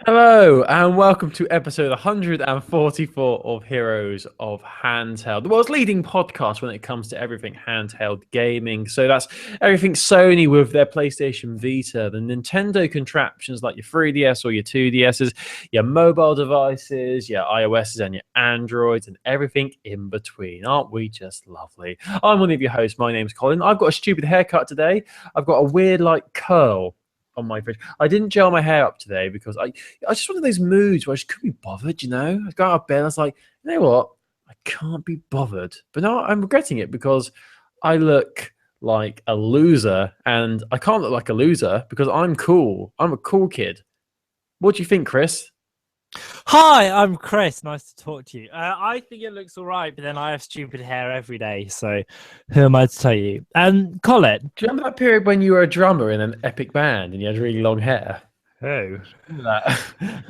Hello and welcome to episode 144 of Heroes of Handheld, the world's leading podcast when it comes to everything handheld gaming. So that's everything Sony with their PlayStation Vita, the Nintendo contraptions like your 3DS or your 2DSs, your mobile devices, your iOSs and your Androids, and everything in between. Aren't we just lovely? I'm one of your hosts. My name's Colin. I've got a stupid haircut today. I've got a weird curl on my face. I didn't gel my hair up today because I just one of those moods where I just couldn't be bothered, you know. I got out of bed, I was like, you know what? I can't be bothered. But now I'm regretting it because I look like a loser, and I can't look like a loser because I'm cool. I'm a cool kid. What do you think, Chris? Hi, I'm Chris. Nice to talk to you. I think it looks all right, but then I have stupid hair every day, so who am I to tell you? And Colin. Do you remember that period when you were a drummer in an epic band and you had really long hair? Who? That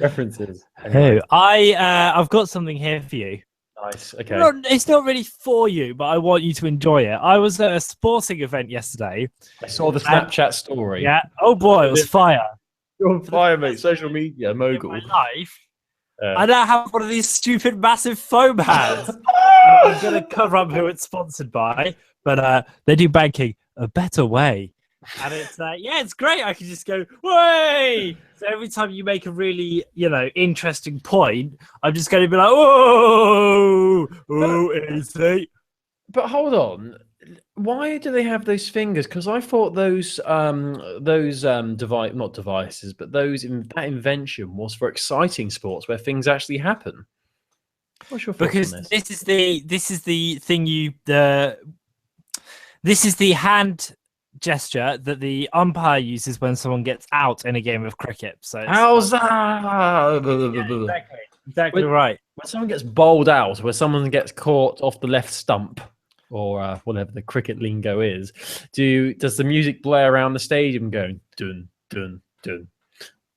references. Who? I've got something here for you. Nice. Okay. It's not really for you, but I want you to enjoy it. I was at a sporting event yesterday. I saw the Snapchat story. Yeah. Oh boy, it was fire. You're on fire, mate. Social media mogul. In my life, I now have one of these stupid, massive foam hands. I'm going to cover up who it's sponsored by, but they do banking a better way. And it's it's great. I can just go, way! So every time you make a really, interesting point, I'm just going to be like, whoa, easy. But hold on. Why do they have those fingers? Because I thought those not devices, but that invention was for exciting sports where things actually happen. What's your thoughts Because on this? this is the thing this is the hand gesture that the umpire uses when someone gets out in a game of cricket. So How's that? Yeah, exactly right. When someone gets bowled out, where someone gets caught off the left stump, or whatever the cricket lingo is, does the music blare around the stadium going dun dun dun?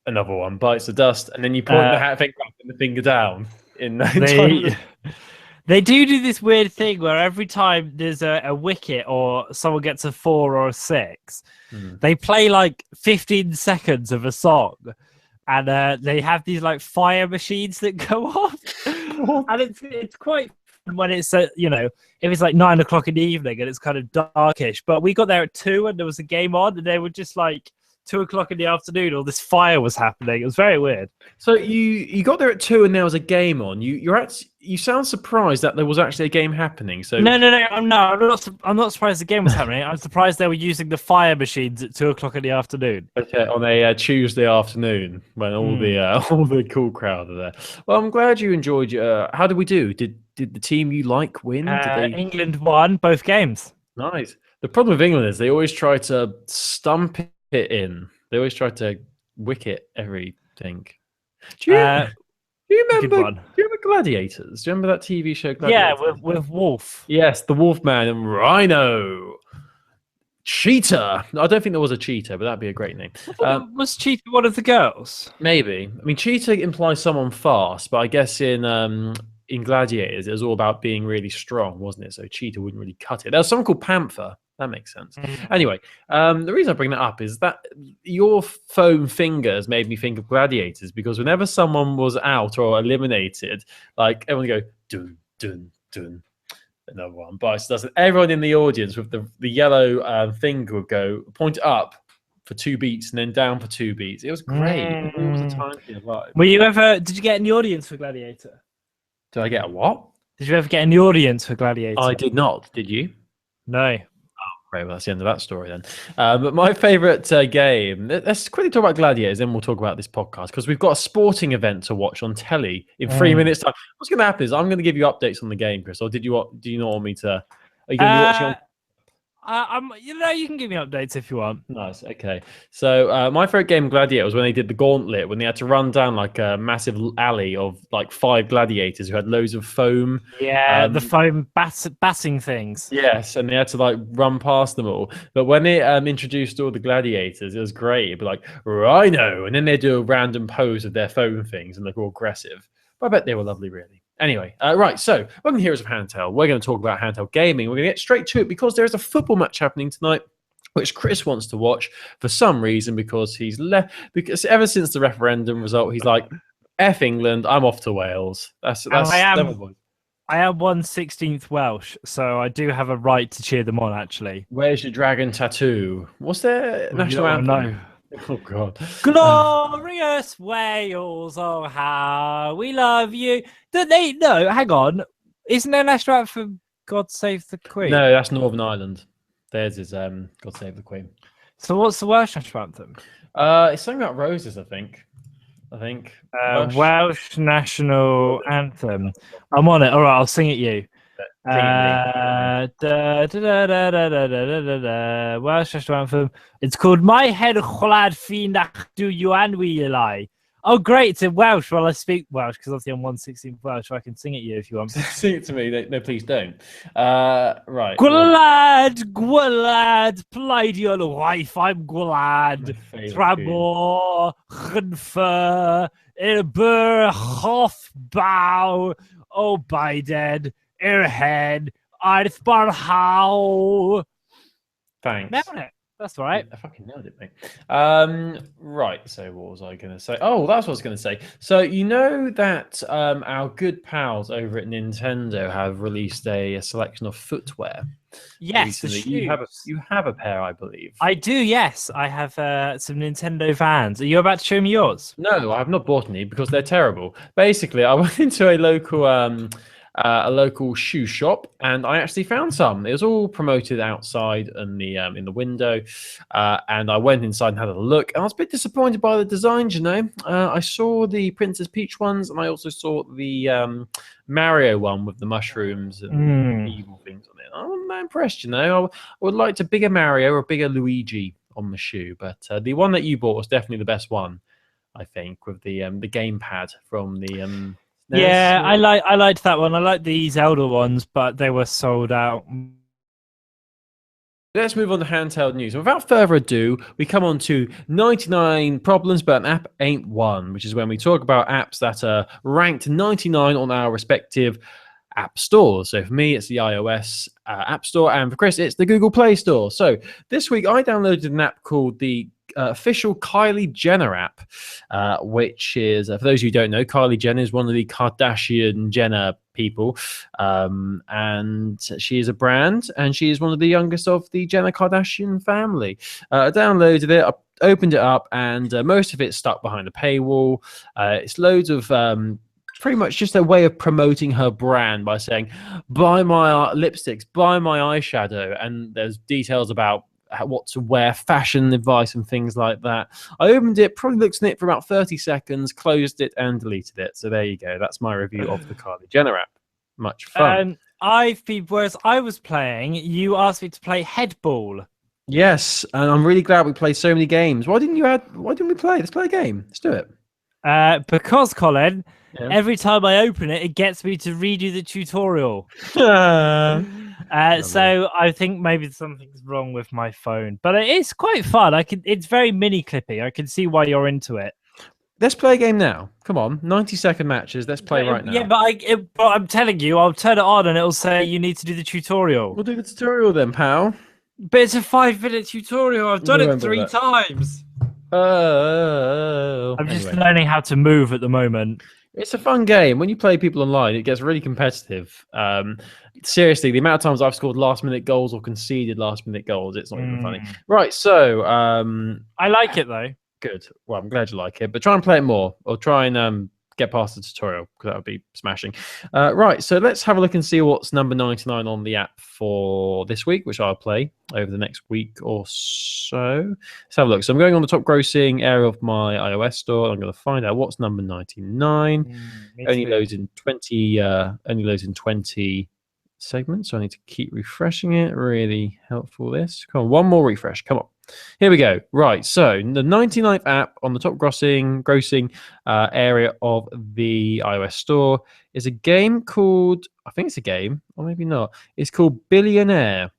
Another one bites the dust, and then you point the hat finger up and the finger down. They do this weird thing where every time there's a wicket or someone gets a 4 or a 6, they play like 15 seconds of a song, and they have these like fire machines that go off, and it's quite fun when it's if it's like 9 o'clock in the evening and it's kind of darkish. But we got there at 2 and there was a game on, and they were just like 2 o'clock in the afternoon. All this fire was happening. It was very weird. So you got there at 2 and there was a game on. You sound surprised that there was actually a game happening. So no, I'm not surprised the game was happening. I'm surprised they were using the fire machines at 2 o'clock in the afternoon. Okay, on a Tuesday afternoon when all the cool crowd are there. Well, I'm glad you enjoyed. How did we do? Did the team you like win? England won both games. Nice. The problem with England is they always try to stump it in. They always try to wicket everything. Do you remember Gladiators? Do you remember that TV show Gladiators? Yeah, with Wolf. Yes, the Wolfman and Rhino. Cheetah. I don't think there was a cheetah, but that'd be a great name. Was Cheetah one of the girls? Maybe. I mean, cheetah implies someone fast, but I guess in Gladiators, it was all about being really strong, wasn't it? So cheetah wouldn't really cut it. There was someone called Panther. That makes sense. Anyway, the reason I bring that up is that your foam fingers made me think of Gladiators, because whenever someone was out or eliminated, like everyone would go dun dun dun. Another one bites the dust. Everyone in the audience with the yellow finger would go point it up for 2 beats and then down for 2 beats. It was great. It was a time for your life. Did you get in the audience for Gladiator? Did I get a what? Did you ever get in the audience for Gladiator? I did not. Did you? No. Great, well, that's the end of that story then. But my favourite game, let's quickly talk about Gladiators, then we'll talk about this podcast, because we've got a sporting event to watch on telly in 3 minutes' time. What's going to happen is I'm going to give you updates on the game, Chris, or do you not want me to? Are you going to be watching on? You can give me updates if you want. Nice. Okay. So my favorite game, Gladiator, was when they did the gauntlet, when they had to run down like a massive alley of like 5 gladiators who had loads of foam. Yeah, the foam batting things. Yes, and they had to like run past them all. But when they introduced all the gladiators, it was great. It'd be like Rhino, and then they do a random pose of their foam things and look all aggressive. But I bet they were lovely, really. Anyway, right, so welcome to Heroes of Handheld. We're going to talk about handheld gaming. We're going to get straight to it because there is a football match happening tonight which Chris wants to watch for some reason because he's left. Because ever since the referendum result, he's like, "F England, I'm off to Wales." That's And I am 1/16 Welsh, so I do have a right to cheer them on. Actually, where's your dragon tattoo? What's their national anthem? Oh God! Glorious Wales, oh how we love you. Don't they? No, hang on. Isn't there national anthem "God Save the Queen"? No, that's Northern Ireland. Theirs is "God Save the Queen." So what's the Welsh national anthem? It's something about roses, I think. Welsh national anthem. I'm on it. All right, I'll sing it you. Welsh national anthem. It's called My Head Chwlad Fi'n Do You and We Lie. Oh, great. It's in Welsh. Well, I speak Welsh because obviously I'm 1/16 Welsh, so I can sing it you if you want. Sing it to me. No, please don't. Right. Gwlad, Pleidiol wife, I'm gwlad. Tramor, chynfer, i'r hoff baw, o Biden, i'r hen, aeth barhaw. Thanks. Nailed it. That's all right. I fucking nailed it, mate. Right. So what was I going to say? Oh, that's what I was going to say. So you know that our good pals over at Nintendo have released a selection of footwear. Yes, you have a pair, I believe. I do. Yes, I have some Nintendo Vans. Are you about to show me yours? No, I have not bought any because they're terrible. Basically, I went into a local shoe shop, and I actually found some. It was all promoted outside in the window, and I went inside and had a look. And I was a bit disappointed by the designs. You know, I saw the Princess Peach ones, and I also saw the Mario one with the mushrooms and evil things on it. I'm not impressed. You know, I would like a bigger Mario or a bigger Luigi on the shoe, but the one that you bought was definitely the best one, I think, with the gamepad from the. Yeah, I liked that one. I like the Zelda ones, but they were sold out. Let's move on to handheld news. Without further ado, we come on to 99 problems, but an app ain't one, which is when we talk about apps that are ranked 99 on our respective app stores. So for me, it's the iOS App Store, and for Chris, it's the Google Play Store. So this week, I downloaded an app called the official Kylie Jenner app, which is, for those who don't know, Kylie Jenner is one of the Kardashian Jenner people, and she is a brand, and she is one of the youngest of the Jenner Kardashian family. I downloaded it, I opened it up, and most of it's stuck behind a paywall. It's loads of pretty much just a way of promoting her brand by saying, buy my lipsticks, buy my eyeshadow, and there's details about what to wear, fashion advice, and things like that. I opened it, probably looked at it for about 30 seconds, closed it, and deleted it. So there you go. That's my review of the Kylie Jenner app. Much fun. Whereas I was playing, you asked me to play Headball. Yes, and I'm really glad we played so many games. Why didn't we play? Let's play a game. Let's do it. Because, Colin, every time I open it, it gets me to redo the tutorial. So I think maybe something's wrong with my phone, but it is quite fun. It's very mini clippy. I can see why you're into it. Let's play a game now. Come on, 90-second matches. Let's play right now. Yeah, but I'm telling you, I'll turn it on and it'll say you need to do the tutorial. We'll do the tutorial then, pal. But it's a 5-minute tutorial. I've done it 3 times. I'm just learning how to move at the moment. It's a fun game. When you play people online, it gets really competitive. Seriously, the amount of times I've scored last-minute goals or conceded last-minute goals, it's not even funny. Right, so... I like it, though. Good. Well, I'm glad you like it, but try and play it more, or try and get past the tutorial, because that would be smashing. Right, so let's have a look and see what's number 99 on the app for this week, which I'll play over the next week or so. Let's have a look. So I'm going on the top grossing area of my iOS store. I'm going to find out what's number 99. Only loads in 20 segments, so I need to keep refreshing it. Really helpful, this. Come on, one more refresh. Come on. Here we go. Right, so the 99th app on the top grossing area of the iOS store is a game called, I think it's a game, or maybe not. It's called Billionaire.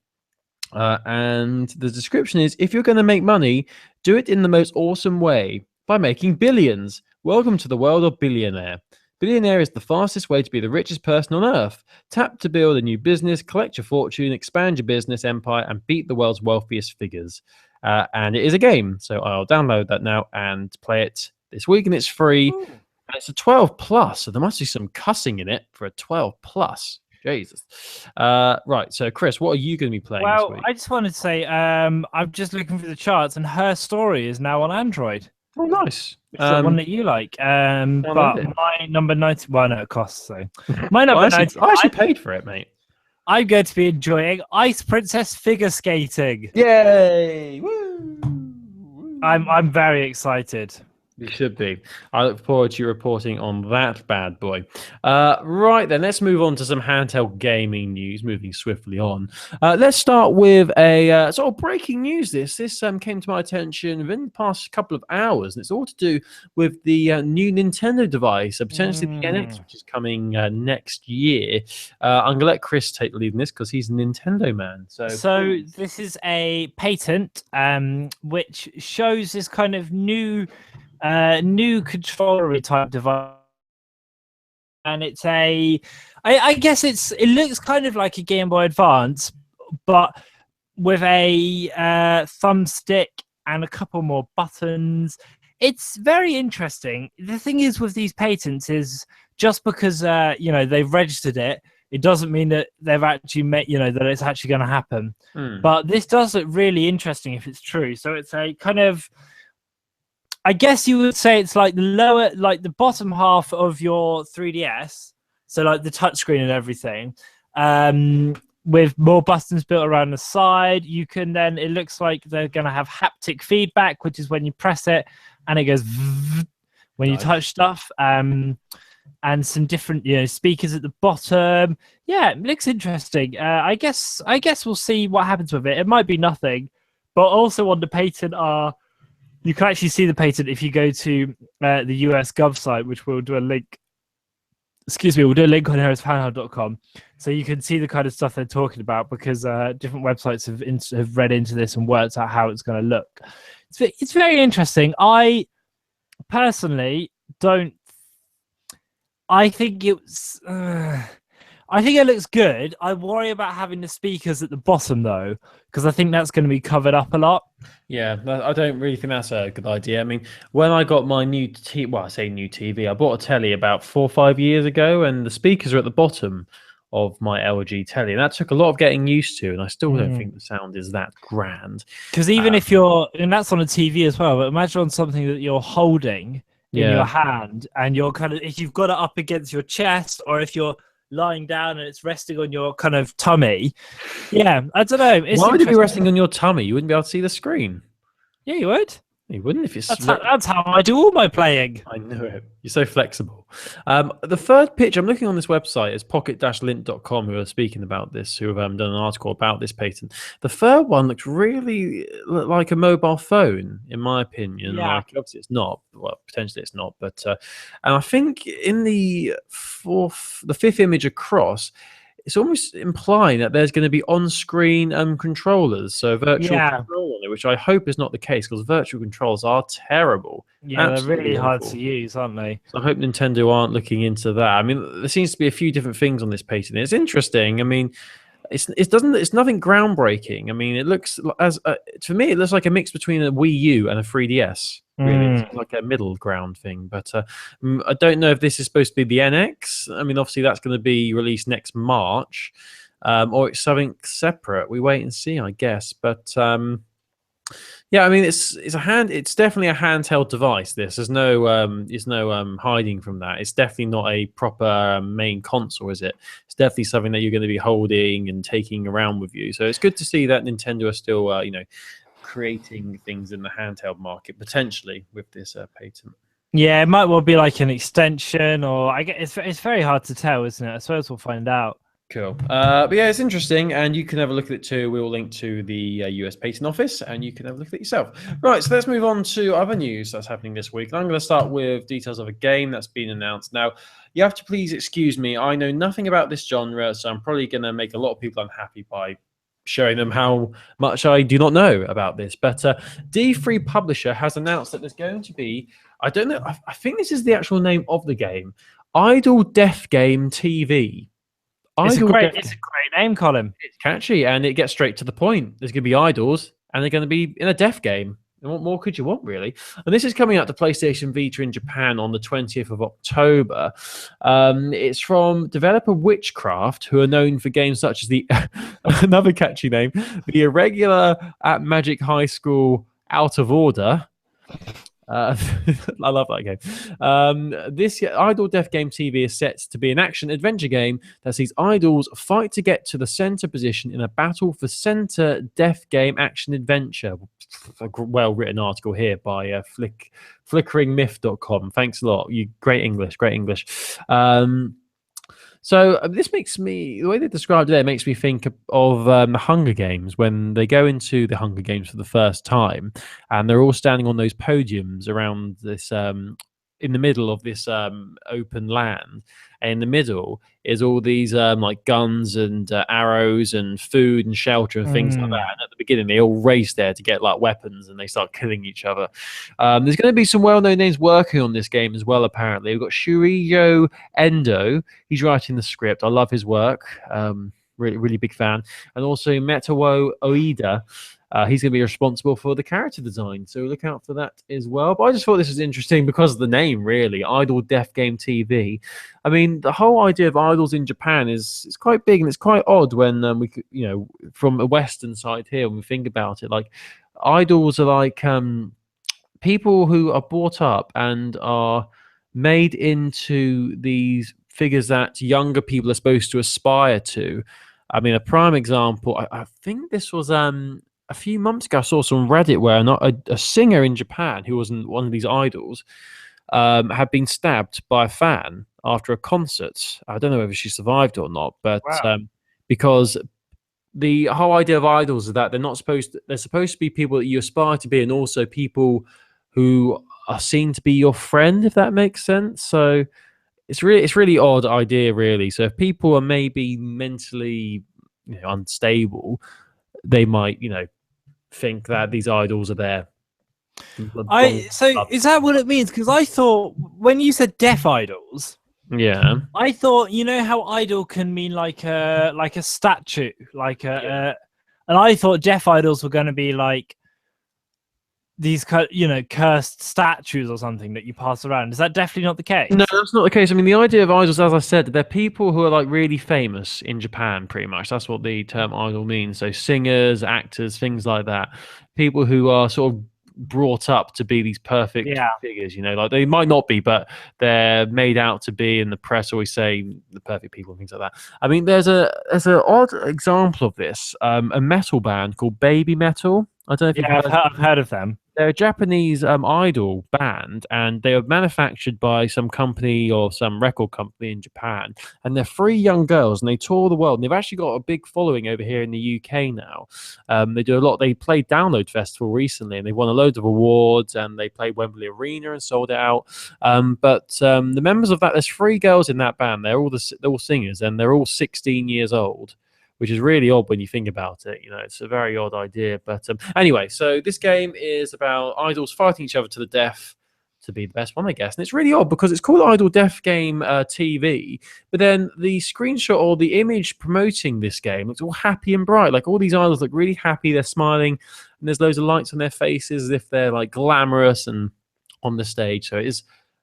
And the description is, if you're going to make money, do it in the most awesome way by making billions. Welcome to the world of Billionaire. Billionaire is the fastest way to be the richest person on earth. Tap to build a new business, collect your fortune, expand your business empire, and beat the world's wealthiest figures. And it is a game, so I'll download that now and play it this week, and it's free. Ooh. And it's a 12 plus, so there must be some cussing in it for a 12 plus. Jesus. Right, so Chris, what are you going to be playing this week? I just wanted to say, I'm just looking through the charts, and Her Story is now on Android. Oh, nice. It's the one that you like. But my number 90, well, no, it costs, so. My number 90. I actually paid for it, mate. I'm going to be enjoying Ice Princess figure skating. Yay! Woo! I'm very excited. You should be. I look forward to you reporting on that bad boy. Right then, let's move on to some handheld gaming news. Moving swiftly on. Let's start with a sort of breaking news. This came to my attention within the past couple of hours, and it's all to do with the new Nintendo device, potentially the NX, which is coming next year. I'm gonna let Chris take the lead in this because he's a Nintendo man. So this is a patent, which shows this kind of new controller type device, and it's I guess it looks kind of like a Game Boy Advance, but with a thumbstick and a couple more buttons. It's very interesting. The thing is with these patents is just because they've registered it, it doesn't mean that they've actually made that it's actually going to happen. But this does look really interesting if it's true. So it's a kind of, I guess you would say it's like the bottom half of your 3DS, so like the touchscreen and everything, with more buttons built around the side. You can then, it looks like they're going to have haptic feedback, which is when you press it and it goes when you touch stuff, and some different speakers at the bottom. Yeah, it looks interesting. I guess we'll see what happens with it. It might be nothing, but also on the patent you can actually see the patent if you go to the US Gov site, which we'll do a link. Excuse me, we'll do a link on heroesofhandheld.com, so you can see the kind of stuff they're talking about, because different websites have read into this and worked out how it's going to look. It's very interesting. I personally don't. I think it's. I think it looks good. I worry about having the speakers at the bottom, though, because I think that's going to be covered up a lot. Yeah, I don't really think that's a good idea. I mean, when I got my new I say new TV, I bought a telly about 4 or 5 years ago, and the speakers are at the bottom of my LG telly, and that took a lot of getting used to, and I still don't think the sound is that grand. Because even if you're, and that's on a TV as well, but imagine on something that you're holding in your hand, and you're kind of, if you've got it up against your chest, or if you're lying down and it's resting on your kind of tummy. Yeah, I don't know. Why would it be resting on your tummy? You wouldn't be able to see the screen. Yeah, you would. You wouldn't if it's. That's how I do all my playing. I know it. You're so flexible. The third pitch, I'm looking on this website, is pocket-lint.com, who are speaking about this, who have done an article about this patent. The third one looks really like a mobile phone, in my opinion. Yeah. Like, obviously it's not. Well, potentially it's not. But and I think in the fifth image across, it's almost implying that there's going to be on-screen controllers, so virtual control on it, which I hope is not the case, because virtual controls are terrible. Yeah, absolutely, they're really hard to use, aren't they? So I hope Nintendo aren't looking into that. I mean, there seems to be a few different things on this patent. It's interesting. I mean, it's nothing groundbreaking. I mean, it looks to me, it looks like a mix between a Wii U and a 3DS. Really, it's like a middle ground thing. But I don't know if this is supposed to be the NX. I mean, obviously that's going to be released next March, or it's something separate. We wait and see, I guess. But yeah, I mean, it's definitely a handheld device. There's no hiding from that. It's definitely not a proper main console, is it? It's definitely something that you're going to be holding and taking around with you. So it's good to see that Nintendo are still creating things in the handheld market, potentially, with this patent. Yeah, it might well be like an extension, or I guess it's very hard to tell, isn't it? I suppose we'll find out. Cool. But yeah, it's interesting, and you can have a look at it too. We'll link to the US Patent Office, and you can have a look at it yourself. Right, so let's move on to other news that's happening this week. And I'm going to start with details of a game that's been announced. Now, you have to please excuse me. I know nothing about this genre, so I'm probably going to make a lot of people unhappy by showing them how much I do not know about this. But D3 Publisher has announced that there's going to be, I don't know, I think this is the actual name of the game, Idle Death Game TV. It's a Idle great, Death. it's a great name, Colin. It's catchy and it gets straight to the point. There's going to be idols and they're going to be in a death game. And what more could you want, really? And this is coming out to PlayStation Vita in Japan on the 20th of October. It's from developer Witchcraft, who are known for games such as the another catchy name, The Irregular at Magic High School Out of Order. I love that game. This Idle Death Game TV is set to be an action adventure game that sees idols fight to get to the center position in a battle for center death game action adventure. A well-written article here by flickeringmyth.com. Thanks a lot. You great English. So this makes me, the way they described it there makes me think of the Hunger Games, when they go into the Hunger Games for the first time and they're all standing on those podiums around this, in the middle of this open land. And in the middle is all these like guns and arrows and food and shelter and things like that. And at the beginning, they all race there to get like weapons and they start killing each other. There's going to be some well-known names working on this game as well, apparently. We've got Shuriyo Endo. He's writing the script. I love his work. Really big fan. And also Metawo Oida. He's going to be responsible for the character design, so look out for that as well. But I just thought this was interesting because of the name, really. Idle Death Game TV. I mean, the whole idea of idols in Japan is quite big and it's quite odd when we, you know, from a Western side here, when we think about it, like idols are like people who are brought up and are made into these figures that younger people are supposed to aspire to. I mean, a prime example, I think this was a few months ago, I saw some Reddit where a singer in Japan who wasn't one of these idols had been stabbed by a fan after a concert. I don't know whether she survived or not, but Wow. because the whole idea of idols is that they're supposed to be people that you aspire to be, and also people who are seen to be your friend, if that makes sense. So it's really odd idea, really. So if people are maybe mentally, you know, unstable, they might, you know, think that these idols are there. So is that what it means? Because I thought when you said deaf idols, yeah, I thought, you know how idol can mean like a statue, like and I thought deaf idols were going to be like these, you know, cursed statues or something that you pass around. Is that definitely not the case? no, that's not the case. I mean, the idea of idols, as I said, they're people who are like really famous in Japan, pretty much. That's what the term idol means. So singers, actors, things like that. People who are sort of brought up to be these perfect figures, you know, like they might not be, but they're made out to be, and the press always say the perfect people and things like that. I mean, there's an odd example of this, a metal band called Baby Metal. I don't know if you've I've heard of them. They're a Japanese idol band, and they are manufactured by some company or some record company in Japan. And they're three young girls, and they tour the world. And they've actually got a big following over here in the UK now. They do a lot. They played Download Festival recently, and they won a load of awards. And they played Wembley Arena and sold it out. But the members of that, there's three girls in that band. They're all singers, and they're all 16 years old, which is really odd when you think about it. You know, it's a very odd idea. But anyway, so this game is about idols fighting each other to the death to be the best one, I guess. And it's really odd because it's called Idle Death Game TV, but then the screenshot or the image promoting this game looks all happy and bright. Like all these idols look really happy, they're smiling, and there's loads of lights on their faces as if they're like glamorous and on the stage. So it is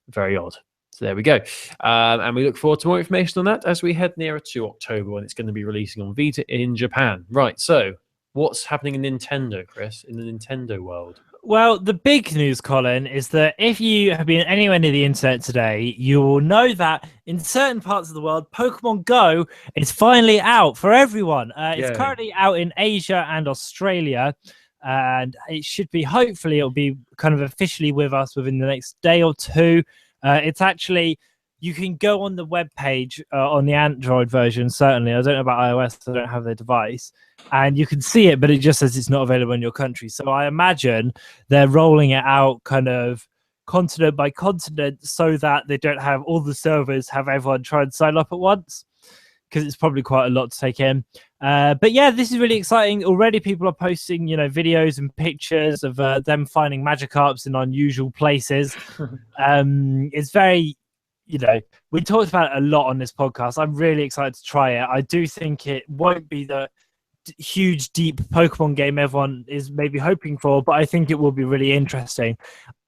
very odd. So there we go. And we look forward to more information on that as we head nearer to October when it's going to be releasing on Vita in Japan. Right, so what's happening in Nintendo, Chris, in the Nintendo world? Well, the big news, Colin, is that if you have been anywhere near the internet today, you will know that in certain parts of the world, Pokemon Go is finally out for everyone. It's currently out in Asia and Australia, and it should be, hopefully, it'll be kind of officially with us within the next day or two. It's actually, you can go on the web page on the Android version, certainly. I don't know about iOS, I don't have the device. And you can see it, but it just says it's not available in your country. So I imagine they're rolling it out kind of continent by continent so that they don't have all the servers have everyone try and sign up at once, because it's probably quite a lot to take in. But yeah, this is really exciting. Already people are posting, you know, videos and pictures of them finding Magikarps in unusual places. It's very, we talked about it a lot on this podcast. I'm really excited to try it. I do think it won't be the huge, deep Pokemon game everyone is maybe hoping for, but I think it will be really interesting.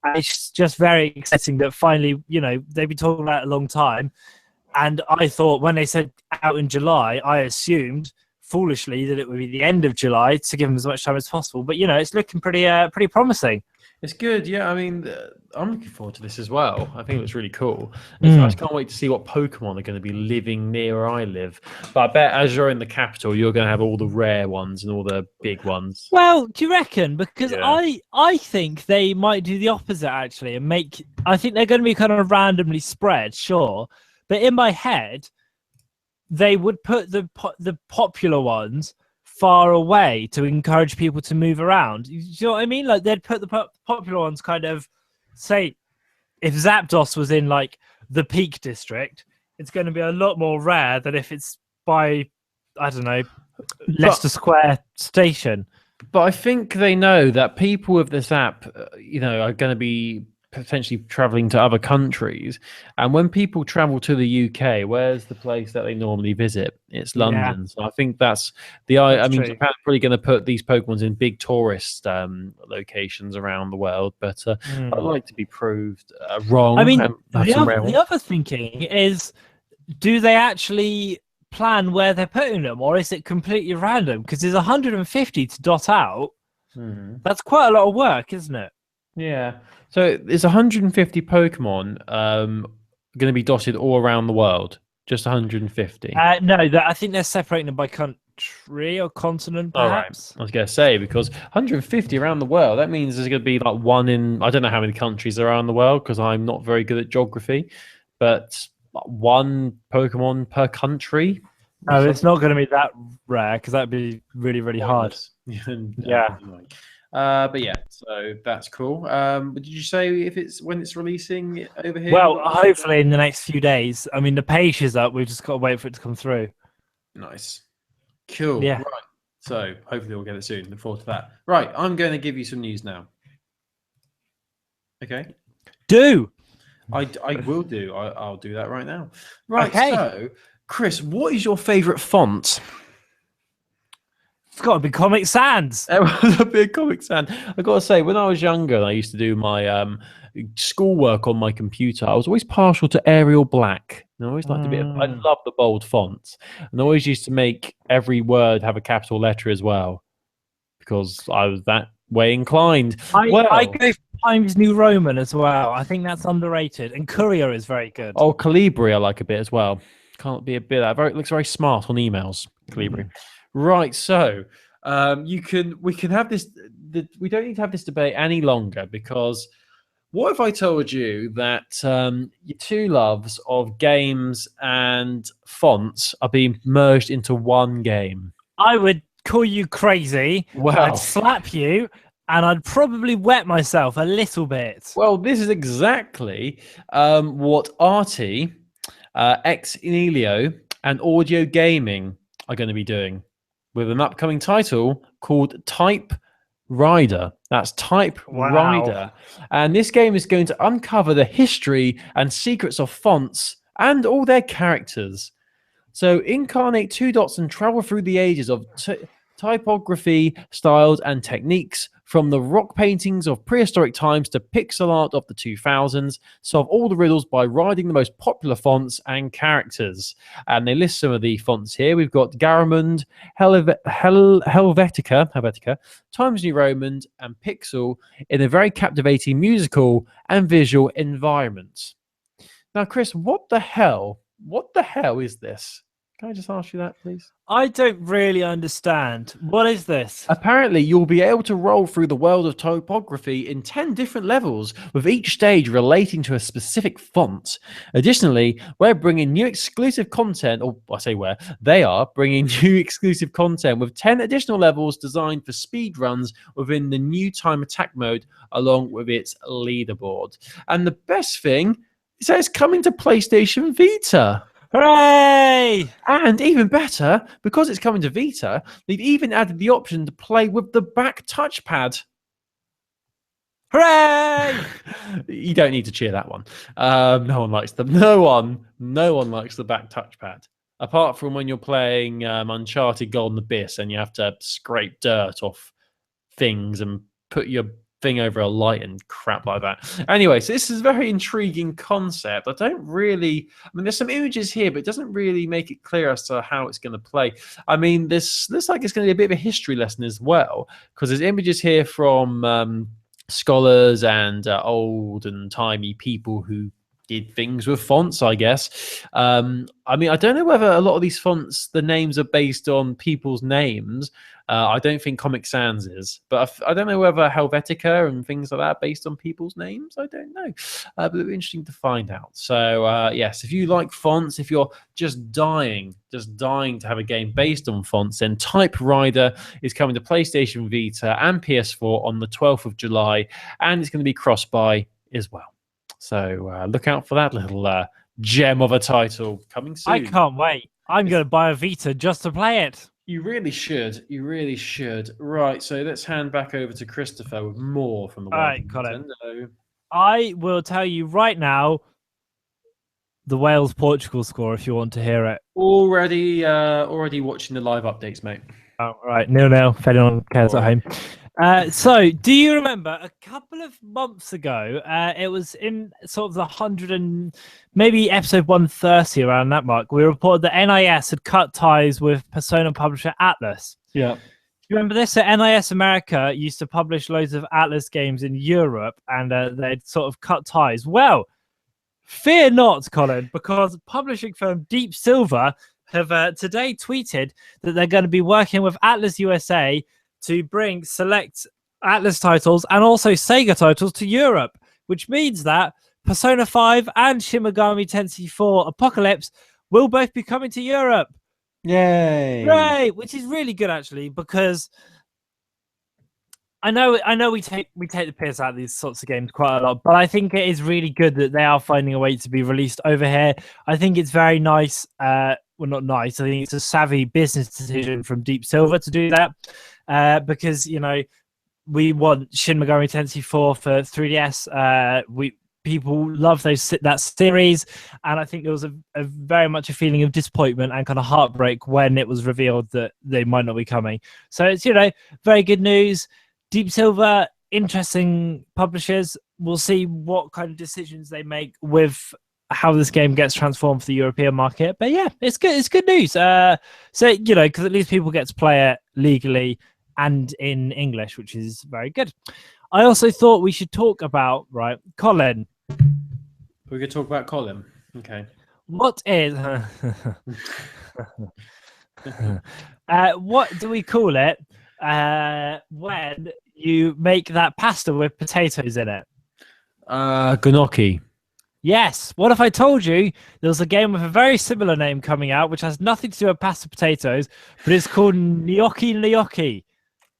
And it's just very exciting that finally, they've been talking about it a long time. And I thought when they said out in July, I assumed foolishly that it would be the end of July to give them as much time as possible. But it's looking pretty promising. It's good, yeah. I mean, I'm looking forward to this as well. I think it looks really cool. I just can't wait to see what Pokemon are going to be living near where I live. But I bet as you're in the capital, you're going to have all the rare ones and all the big ones. Well, do you reckon? Because I think they might do the opposite actually, and I think they're going to be kind of randomly spread, sure. But in my head, they would put the popular ones far away to encourage people to move around. You know what I mean? Like they'd put the popular ones kind of, say, if Zapdos was in like the Peak District, it's going to be a lot more rare than if it's by, I don't know, Leicester Square Station. But I think they know that people with this app, are going to be potentially traveling to other countries, and when people travel to the UK, where's the place that they normally visit? It's London. So I think that's I mean, Japan's probably going to put these Pokemons in big tourist locations around the world, but I'd like to be proved wrong. I mean, the other thinking is, do they actually plan where they're putting them, or is it completely random? Because there's 150 to dot out. That's quite a lot of work, isn't it? Yeah. So there's 150 Pokemon going to be dotted all around the world. Just 150. No, I think they're separating them by country or continent, perhaps. Right. I was going to say, because 150 around the world, that means there's going to be like one in, I don't know how many countries there are in the world because I'm not very good at geography, but one Pokemon per country. No, it's not going to be that rare because that'd be really, really hard. Yeah. But yeah, so that's cool. Did you say when it's releasing over here? Well, hopefully in the next few days. I mean, the page is up. We've just got to wait for it to come through. Nice. Cool. Yeah. Right. So hopefully we'll get it soon. Look forward to that. Right. I'm going to give you some news now. Okay. Do. I will do. I'll do that right now. Right. Okay. So, Chris, what is your favorite font? It's got to be Comic Sans. It was a big Comic Sans. I got to say, when I was younger and I used to do my schoolwork on my computer, I was always partial to Arial Black. And I always liked I love the bold fonts. And I always used to make every word have a capital letter as well, because I was that way inclined. I go for Times New Roman as well. I think that's underrated. And Courier is very good. Oh, Calibri I like a bit as well. Can't be a bit of that. It looks very smart on emails, Calibri. Right, so we can have this. We don't need to have this debate any longer, because what if I told you that your two loves of games and fonts are being merged into one game? I would call you crazy. Wow. I'd slap you, and I'd probably wet myself a little bit. Well, this is exactly what Artie, Ex Nihilo, and Audio Gaming are going to be doing, with an upcoming title called Type Rider. That's Type Rider. And this game is going to uncover the history and secrets of fonts and all their characters. So incarnate two dots and travel through the ages of typography, styles, and techniques, from the rock paintings of prehistoric times to pixel art of the 2000s. Solve all the riddles by riding the most popular fonts and characters. And they list some of the fonts here. We've got Garamond, Helvetica, Times New Roman, and Pixel in a very captivating musical and visual environment. Now, Chris, what the hell is this? Can I just ask you that, please? I don't really understand. What is this? Apparently, you'll be able to roll through the world of typography in 10 different levels, with each stage relating to a specific font. Additionally, we're bringing new exclusive content, or I say where, they are bringing new exclusive content with 10 additional levels designed for speed runs within the new time attack mode, along with its leaderboard. And the best thing is that it's coming to PlayStation Vita. Hooray! And even better, because it's coming to Vita, they've even added the option to play with the back touchpad. Hooray! You don't need to cheer that one. No one likes them. No one likes the back touchpad. Apart from when you're playing Uncharted Golden Abyss and you have to scrape dirt off things and put your thing over a light and crap like that. Anyway, so this is a very intriguing concept. I mean, there's some images here, but it doesn't really make it clear as to how it's going to play. I mean, this looks like it's going to be a bit of a history lesson as well, because there's images here from scholars and old and timey people who did things with fonts, I guess. I mean, I don't know whether a lot of these fonts, the names are based on people's names. I don't think Comic Sans is, but I don't know whether Helvetica and things like that are based on people's names. I don't know, but it'll be interesting to find out. So yes, if you like fonts, if you're just dying to have a game based on fonts, then Type Rider is coming to PlayStation Vita and PS4 on the 12th of July, and it's going to be cross-buy as well. So look out for that little gem of a title coming soon. I can't wait. I'm going to buy a Vita just to play it. You really should. You really should. Right, so let's hand back over to Christopher with more from the world right, of Nintendo. I will tell you right now the Wales-Portugal score if you want to hear it. Already watching the live updates, mate. Oh, right, 0-0, if anyone cares at home. So, do you remember a couple of months ago, it was in sort of the 100 and maybe episode 130 around that mark, we reported that NIS had cut ties with Persona publisher Atlas. Yeah. You remember this? So NIS America used to publish loads of Atlas games in Europe, and they'd sort of cut ties. Well, fear not, Colin, because publishing firm Deep Silver have today tweeted that they're going to be working with Atlas USA to bring select Atlas titles and also Sega titles to Europe, which means that Persona 5 and Shin Megami Tensei 4 Apocalypse will both be coming to Europe. Yay! Right, which is really good actually, because I know we take the piss out of these sorts of games quite a lot, but I think it is really good that they are finding a way to be released over here. I think it's very nice. Well, not nice. I think it's a savvy business decision from Deep Silver to do that, because we want Shin Megami Tensei 4 for 3DS. People love that series, and I think there was a very much a feeling of disappointment and kind of heartbreak when it was revealed that they might not be coming. So it's very good news. Deep Silver, interesting publishers. We'll see what kind of decisions they make with how this game gets transformed for the European market. But yeah, it's good. It's good news. So because at least people get to play it legally and in English, which is very good. I also thought we should talk about Colin. We could talk about Colin. Okay. What is what do we call it when you make that pasta with potatoes in it? Gnocchi. Yes. What if I told you there was a game with a very similar name coming out, which has nothing to do with pasta potatoes, but it's called Gnocchi Gnocchi?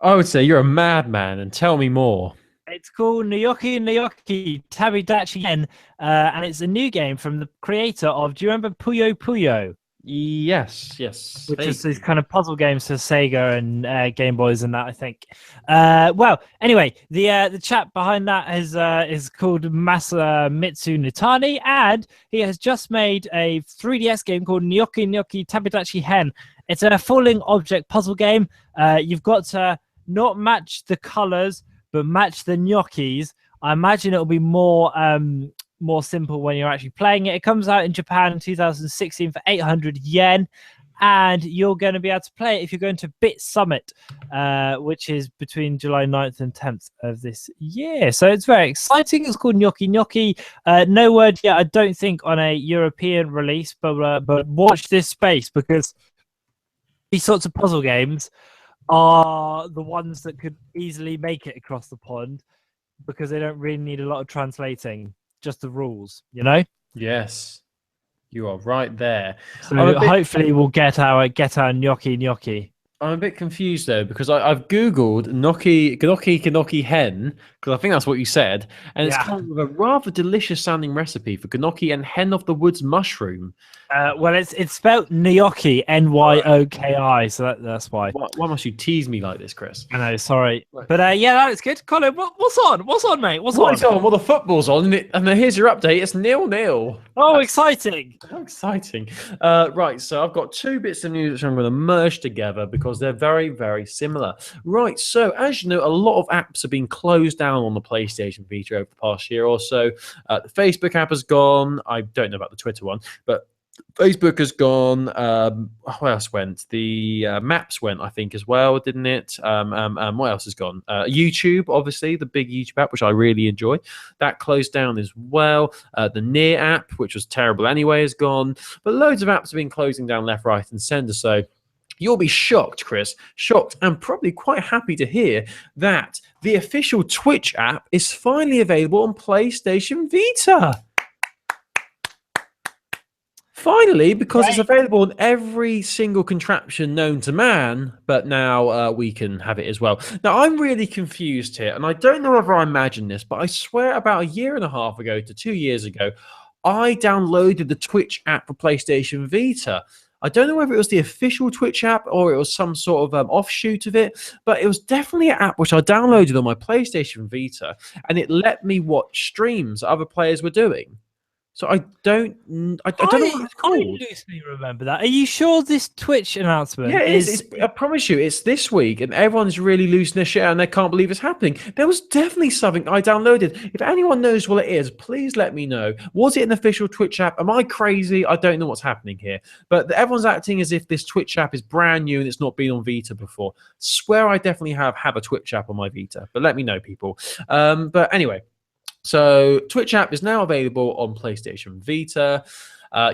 I would say you're a madman, and tell me more. It's called Gnocchi Gnocchi Tabidachi Yen, and it's a new game from the creator of, do you remember Puyo Puyo? Yes. Which is these kind of puzzle games for Sega and Game Boys and that, I think. Well, anyway, the chap behind that is called Masamitsu Nitani, and he has just made a 3DS game called Gnocchi Gnocchi Tabidachi Hen. It's a falling object puzzle game. You've got to not match the colors, but match the gnocchis. I imagine it'll be more simple when you're actually playing it. It comes out in Japan in 2016 for 800 yen, and you're going to be able to play it if you're going to Bit Summit, which is between July 9th and 10th of this year. So it's very exciting. It's called Gnocchi Gnocchi. No word yet, I don't think, on a European release, but watch this space, because these sorts of puzzle games are the ones that could easily make it across the pond, because they don't really need a lot of translating, just the rules, Yes, you are right there. So hopefully we'll get our Gnocchi Gnocchi. I'm a bit confused though because I've googled gnocchi hen because I think that's what you said, and it's Yeah. come up with a rather delicious sounding recipe for gnocchi and hen of the woods mushroom. Well, it's spelled gnocchi, Nyoki, so that's why. Why must you tease me like this, Chris? I know, sorry, Right. but yeah, that's good. Colin, what's on? What's on, mate? What's What is on? on? Well, the football's on, and here's your update. It's 0-0. Oh, exciting! How exciting. Right, so I've got two bits of news which I'm going to merge together because they're very, very similar. Right, so as you know, a lot of apps have been closed down on the PlayStation Vita over the past year or so. The Facebook app has gone. I don't know about the Twitter one, but Facebook has gone. What else went? The Maps went, I think, as well, didn't it? What else has gone? YouTube, obviously, the big YouTube app, which I really enjoy. That closed down as well. The Near app, which was terrible anyway, is gone. But loads of apps have been closing down left, right, and centre. So you'll be shocked, Chris, shocked, and probably quite happy to hear that the official Twitch app is finally available on PlayStation Vita. Finally, because it's available on every single contraption known to man, but now we can have it as well. Now, I'm really confused here, and I don't know whether I imagined this, but I swear about a year and a half ago to 2 years ago, I downloaded the Twitch app for PlayStation Vita. I don't know whether it was the official Twitch app or it was some sort of offshoot of it, but it was definitely an app which I downloaded on my PlayStation Vita, and it let me watch streams other players were doing. So I don't know what it's I called. loosely remember that. Are you sure this Twitch announcement Yeah, it is. I promise you, it's this week, and everyone's really losing their shit, and they can't believe it's happening. There was definitely something I downloaded. If anyone knows what it is, please let me know. Was it an official Twitch app? Am I crazy? I don't know what's happening here. But everyone's acting as if this Twitch app is brand new and it's not been on Vita before. Swear I definitely have a Twitch app on my Vita, but let me know, people. But anyway. So Twitch app is now available on PlayStation Vita.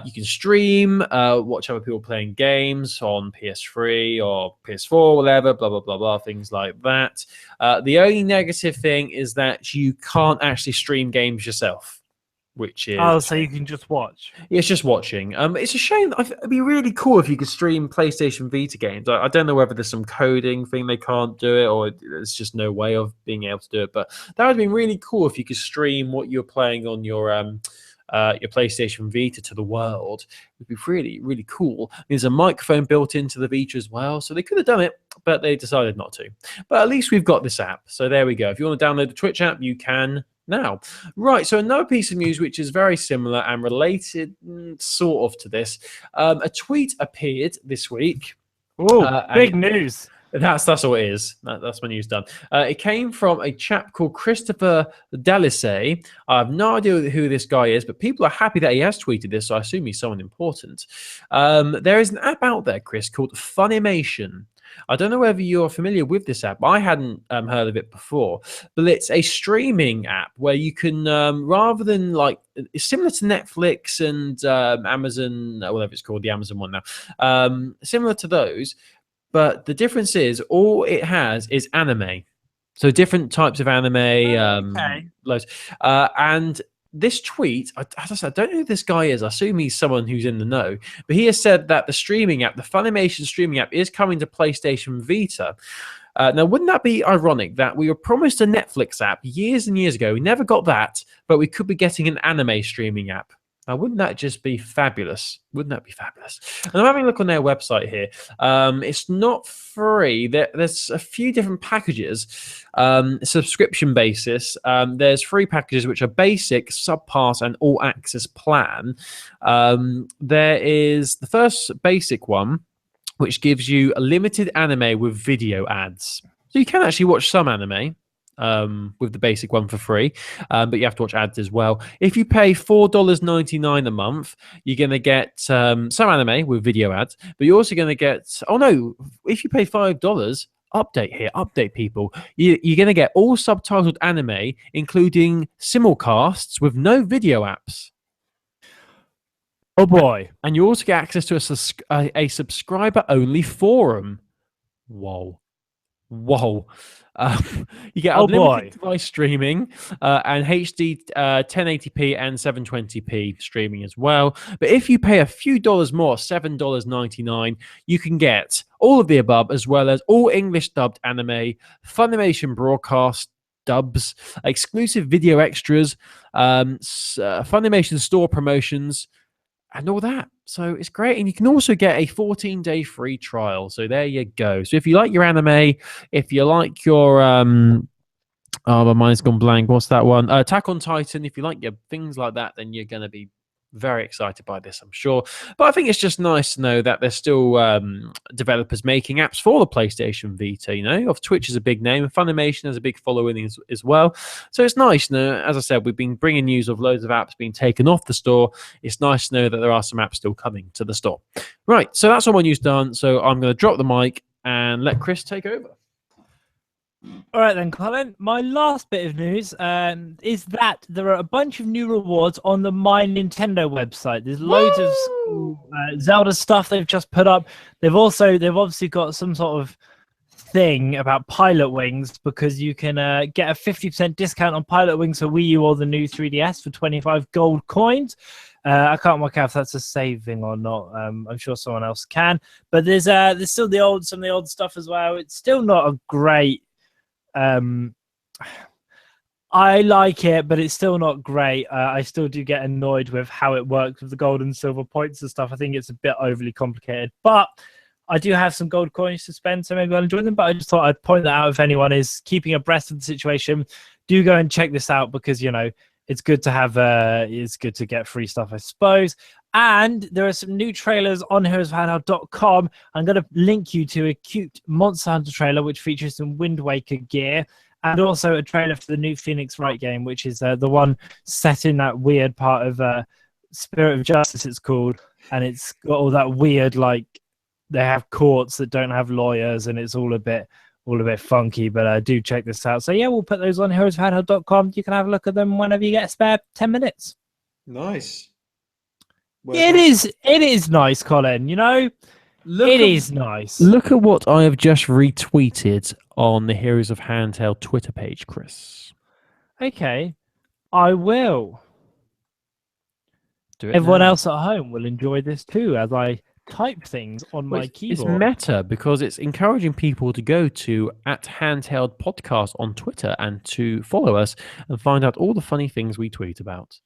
You can stream, watch other people playing games on PS3 or PS4, whatever, blah, blah, blah, blah, things like that. The only negative thing is that you can't actually stream games yourself, which is... so you can just watch. Yeah, it's just watching. It's a shame. It'd be really cool if you could stream PlayStation Vita games. I don't know whether there's some coding thing they can't do it, or there's just no way of being able to do it. But that would have been really cool if you could stream what you're playing on your PlayStation Vita to the world. It would be really, really cool. There's a microphone built into the Vita as well, so they could have done it, but they decided not to. But at least we've got this app. So there we go. If you want to download the Twitch app, you can now. Right, so another piece of news which is very similar and related sort of to this. A tweet appeared this week. Oh, big news. That's all it is. That's my news done. It came from a chap called Christopher Delisay. I have no idea who this guy is, but people are happy that he has tweeted this, so I assume he's someone important. There is an app out there, Chris, called Funimation. I don't know whether you're familiar with this app. I hadn't heard of it before, but it's a streaming app where you can, rather than like, it's similar to Netflix and Amazon, whatever it's called, the Amazon one now, similar to those. But the difference is all it has is anime. So different types of anime, loads. And this tweet, as I said, I don't know who this guy is. I assume he's someone who's in the know. But he has said that the streaming app, the Funimation streaming app, is coming to PlayStation Vita. Now, wouldn't that be ironic that we were promised a Netflix app years and years ago? We never got that, but we could be getting an anime streaming app. Now, wouldn't that just be fabulous? Wouldn't that be fabulous? And I'm having a look on their website here. It's not free. There's a few different packages, subscription basis. There's free packages which are basic, subpass, and all access plan. There is the first basic one, which gives you a limited anime with video ads. So you can actually watch some anime. With the basic one for free, but you have to watch ads as well. If you pay $4.99 a month, you're going to get some anime with video ads, but you're also going to get, if you pay $5, update people, you're going to get all subtitled anime, including simulcasts with no video apps. Oh boy. And you also get access to a subscriber only forum. Whoa. You get unlimited device streaming and HD 1080p and 720p streaming as well. But if you pay a few dollars more, $7.99, you can get all of the above, as well as all English dubbed anime, Funimation broadcast dubs, exclusive video extras, Funimation store promotions, and all that. So it's great. And you can also get a 14-day free trial. So there you go. So if you like your anime, if you like your oh, my mind's gone blank. What's that one? Attack on Titan. If you like your things like that, then you're going to be very excited by this, I'm sure. But I think it's just nice to know that there's still developers making apps for the PlayStation Vita. You know, of Twitch is a big name, and Funimation has a big following as well. So it's nice. You know, as I said, we've been bringing news of loads of apps being taken off the store. It's nice to know that there are some apps still coming to the store. Right. So that's all my news done. So I'm going to drop the mic and let Chris take over. All right then, Colin. My last bit of news is that there are a bunch of new rewards on the My Nintendo website. There's loads of Zelda stuff they've just put up. They've obviously got some sort of thing about Pilot Wings, because you can get a 50% discount on Pilot Wings for Wii U or the new 3DS for 25 gold coins. I can't work out if that's a saving or not. I'm sure someone else can. But there's still some of the old stuff as well. It's still not a great. I like it, but it's still not great. I still do get annoyed with how it works with the gold and silver points and stuff. I think it's a bit overly complicated, but I do have some gold coins to spend, so maybe I'll enjoy them. But I just thought I'd point that out if anyone is keeping abreast of the situation. Do go and check this out, because, you know, it's good to have it's good to get free stuff, I suppose. And there are some new trailers on heroesofhandheld.com. I'm going to link you to a cute Monster Hunter trailer, which features some Wind Waker gear, and also a trailer for the new Phoenix Wright game, which is the one set in that weird part of Spirit of Justice, it's called. And it's got all that weird, like, they have courts that don't have lawyers, and it's all a bit funky. But do check this out. So yeah, we'll put those on heroesofhandheld.com. You can have a look at them whenever you get a spare 10 minutes. Nice. It is nice, Colin. You know, it is nice. Look at what I have just retweeted on the Heroes of Handheld Twitter page, Chris. Okay, I will. Everyone else at home will enjoy this too, as I type things on my keyboard. It's meta, because it's encouraging people to go to @Handheld Podcast on Twitter and to follow us and find out all the funny things we tweet about.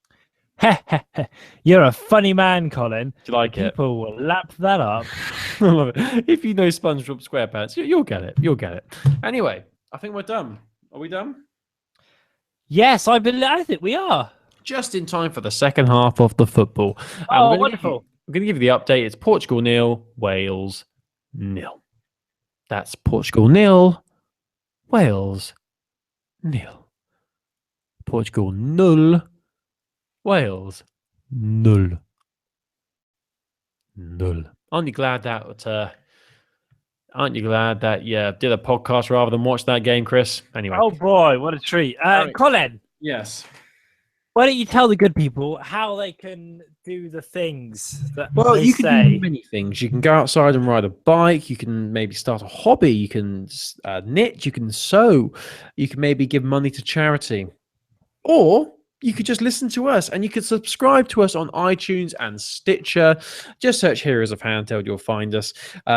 You're a funny man, Colin. Do you like it? People will lap that up. I love it. If you know SpongeBob SquarePants, you'll get it. You'll get it. Anyway, I think we're done. Are we done? Yes, I think we are. Just in time for the second half of the football. Oh, wonderful. I'm going to give you the update. It's Portugal 0, Wales 0. That's Portugal 0, Wales 0. Portugal 0, Wales 0. Aren't you glad that you did a podcast rather than watch that game, Chris? Anyway. Oh boy, what a treat. Right. Colin. Yes. Why don't you tell the good people how they can do the things that you can do many things. You can go outside and ride a bike. You can maybe start a hobby. You can knit. You can sew. You can maybe give money to charity. Or you could just listen to us, and you can subscribe to us on iTunes and Stitcher. Just search Heroes of Handheld, you'll find us.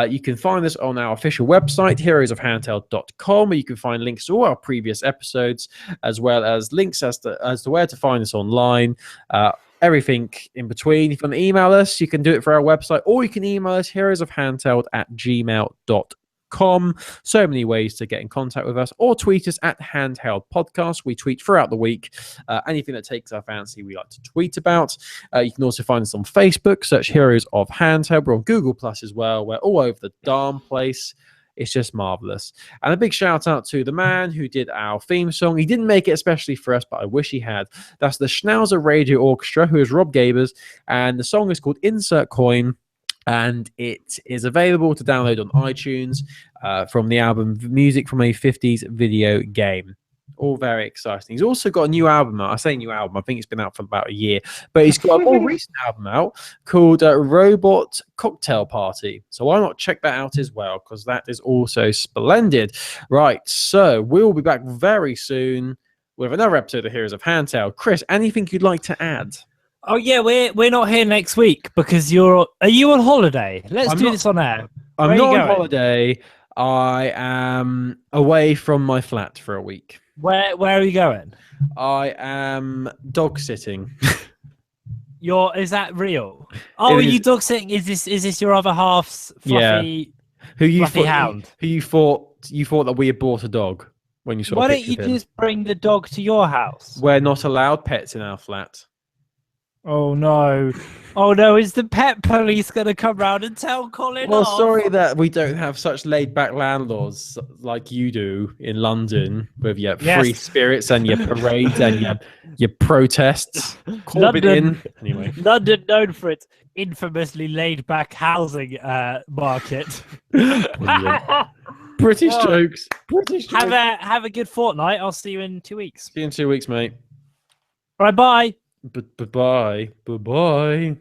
You can find us on our official website, heroesofhandheld.com, where you can find links to all our previous episodes, as well as links as to where to find us online. Everything in between. If you want to email us, you can do it for our website, or you can email us, heroesofhandheld@gmail.com. So many ways to get in contact with us, or tweet us @Handheld Podcast. We tweet throughout the week. Anything that takes our fancy, we like to tweet about. You can also find us on Facebook. Search Heroes of Handheld. We're on Google Plus as well. We're all over the darn place. It's just marvelous. And a big shout out to the man who did our theme song. He didn't make it especially for us, but I wish he had. That's the Schnauzer Radio Orchestra, who is Rob Gabers, and the song is called Insert Coin. And it is available to download on iTunes from the album Music from a 50s Video Game. All very exciting. He's also got a new album out. I say new album. I think it's been out for about a year, but he's got a more recent album out called Robot Cocktail Party. So why not check that out as well? Because that is also splendid. Right. So we'll be back very soon with another episode of Heroes of Handheld. Chris, anything you'd like to add? Oh yeah, we're not here next week because are you on holiday? Let's do this on air. I'm not on holiday. I am away from my flat for a week. Where are you going? I am dog sitting. Is that real? Oh, are you dog sitting? Is this your other half's fluffy? Yeah. Hound? Who you thought that we had bought a dog when you saw? Why don't you just bring the dog to your house? We're not allowed pets in our flat. Oh no! Oh no! Is the pet police going to come round and tell Colin? Well, sorry that we don't have such laid-back landlords like you do in London, with your free spirits and your parades and your protests. London, anyway. London known for its infamously laid-back housing market. British jokes. Have a good fortnight. I'll see you in 2 weeks. See you in 2 weeks, mate. All right, bye. Bye-bye. Bye-bye.